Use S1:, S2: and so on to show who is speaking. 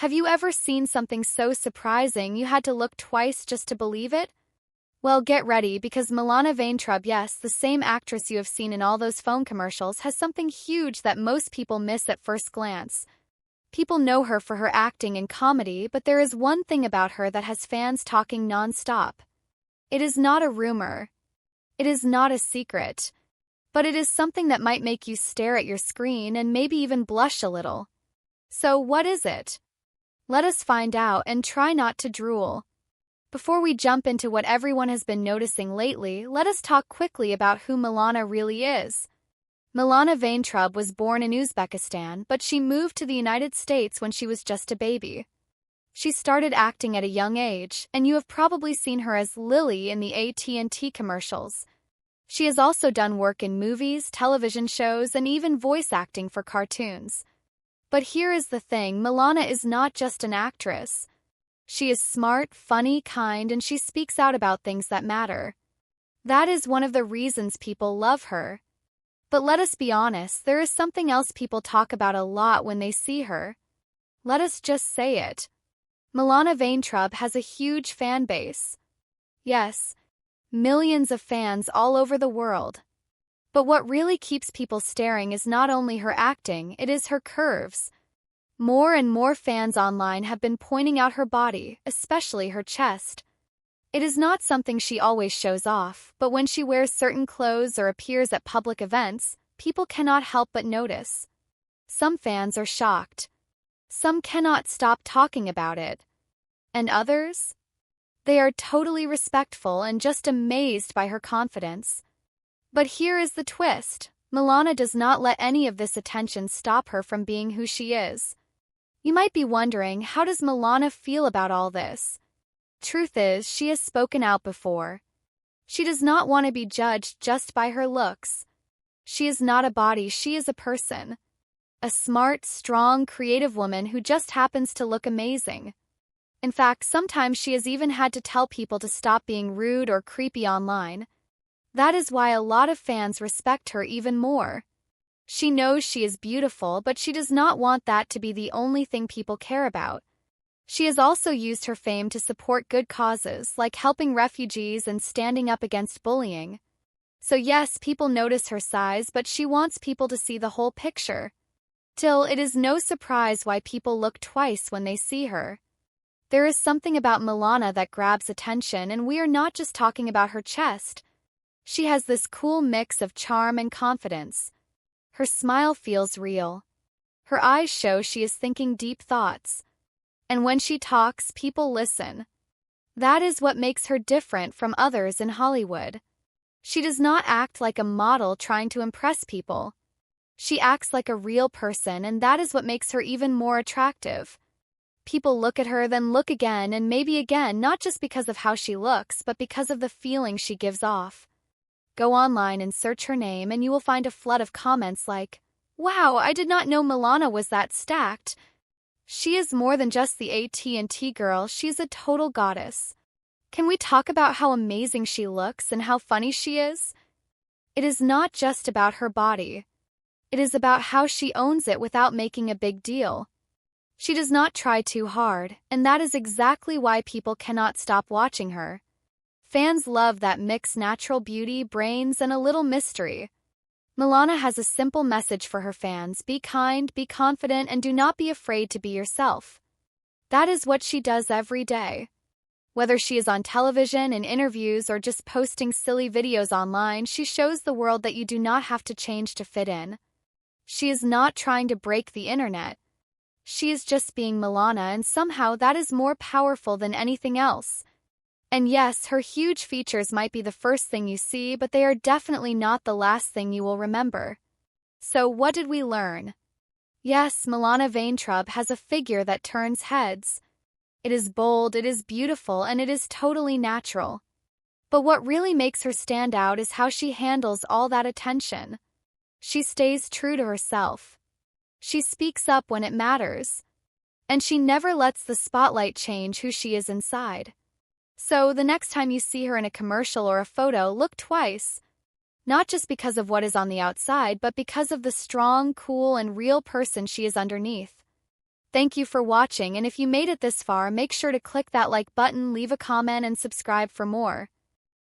S1: Have you ever seen something so surprising you had to look twice just to believe it? Well, get ready because Milana Vayntrub, yes, the same actress you have seen in all those phone commercials, has something huge that most people miss at first glance. People know her for her acting and comedy, but there is one thing about her that has fans talking non-stop. It is not a rumor. It is not a secret. But it is something that might make you stare at your screen and maybe even blush a little. So what is it? Let us find out and try not to drool. Before we jump into what everyone has been noticing lately, let us talk quickly about who Milana really is. Milana Vayntrub was born in Uzbekistan, but she moved to the United States when she was just a baby. She started acting at a young age, and you have probably seen her as Lily in the AT&T commercials. She has also done work in movies, television shows, and even voice acting for cartoons. But here is the thing, Milana is not just an actress. She is smart, funny, kind, and she speaks out about things that matter. That is one of the reasons people love her. But let us be honest, there is something else people talk about a lot when they see her. Let us just say it. Milana Vayntrub has a huge fan base. Yes, millions of fans all over the world. But what really keeps people staring is not only her acting, it is her curves. More and more fans online have been pointing out her body, especially her chest. It is not something she always shows off, but when she wears certain clothes or appears at public events, people cannot help but notice. Some fans are shocked. Some cannot stop talking about it. And others? They are totally respectful and just amazed by her confidence. But here is the twist. Milana does not let any of this attention stop her from being who she is. You might be wondering, how does Milana feel about all this? Truth is, she has spoken out before. She does not want to be judged just by her looks. She is not a body, she is a person. A smart, strong, creative woman who just happens to look amazing. In fact, sometimes she has even had to tell people to stop being rude or creepy online. That is why a lot of fans respect her even more. She knows she is beautiful, but she does not want that to be the only thing people care about. She has also used her fame to support good causes, like helping refugees and standing up against bullying. So yes, people notice her size, but she wants people to see the whole picture. Still, it is no surprise why people look twice when they see her. There is something about Milana that grabs attention, and we are not just talking about her chest. She has this cool mix of charm and confidence. Her smile feels real. Her eyes show she is thinking deep thoughts. And when she talks, people listen. That is what makes her different from others in Hollywood. She does not act like a model trying to impress people. She acts like a real person, and that is what makes her even more attractive. People look at her, then look again, and maybe again, not just because of how she looks, but because of the feeling she gives off. Go online and search her name, and you will find a flood of comments like, "Wow, I did not know Milana was that stacked." She is more than just the AT&T girl, she's a total goddess. Can we talk about how amazing she looks and how funny she is? It is not just about her body. It is about how she owns it without making a big deal. She does not try too hard, and that is exactly why people cannot stop watching her. Fans love that mix: natural beauty, brains, and a little mystery. Milana has a simple message for her fans: be kind, be confident, and do not be afraid to be yourself. That is what she does every day. Whether she is on television, in interviews, or just posting silly videos online, she shows the world that you do not have to change to fit in. She is not trying to break the internet. She is just being Milana, and somehow that is more powerful than anything else. And yes, her huge features might be the first thing you see, but they are definitely not the last thing you will remember. So what did we learn? Yes, Milana Vayntrub has a figure that turns heads. It is bold, it is beautiful, and it is totally natural. But what really makes her stand out is how she handles all that attention. She stays true to herself. She speaks up when it matters. And she never lets the spotlight change who she is inside. So the next time you see her in a commercial or a photo, look twice. Not just because of what is on the outside, but because of the strong, cool, and real person she is underneath. Thank you for watching, and if you made it this far, make sure to click that like button, leave a comment, and subscribe for more.